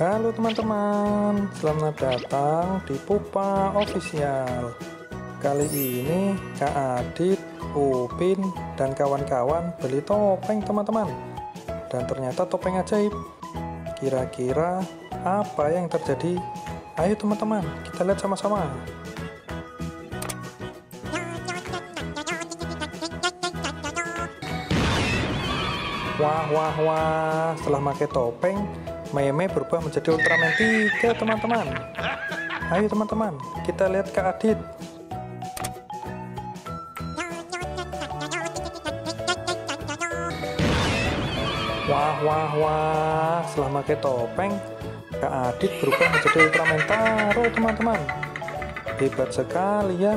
Halo teman-teman, selamat datang di Pupa Official. Kali ini Kak Adit, Upin, dan kawan-kawan beli topeng teman-teman. Dan ternyata topeng ajaib. Kira-kira apa yang terjadi? Ayo teman-teman, kita lihat sama-sama. Wah, setelah pakai topeng, Meme berubah menjadi Ultraman 3 teman-teman. Ayo teman-teman, kita lihat Kak Adit. Wah, setelah pakai topeng, Kak Adit berubah menjadi Ultraman Taro teman-teman. Hebat sekali ya.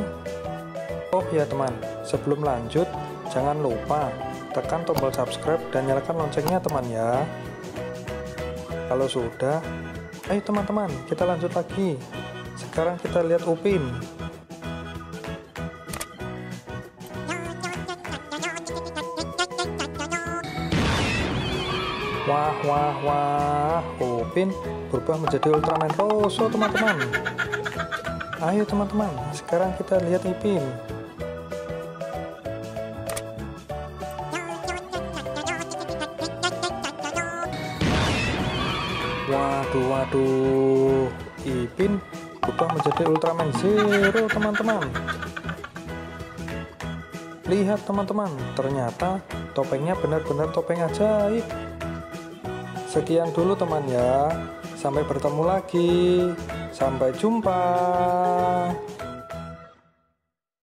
Oh ya teman, sebelum lanjut, jangan lupa tekan tombol subscribe dan nyalakan loncengnya teman ya. Kalau sudah, ayo teman-teman, kita lanjut lagi. Sekarang kita lihat Upin. Wah, Upin berubah menjadi Ultraman Rosso teman-teman. Ayo teman-teman, sekarang kita lihat Ipin. Waduh, Ipin berubah menjadi Ultraman Zero teman-teman. Lihat teman-teman, ternyata topengnya benar-benar topeng ajaib. Sekian dulu teman ya, sampai bertemu lagi, sampai jumpa.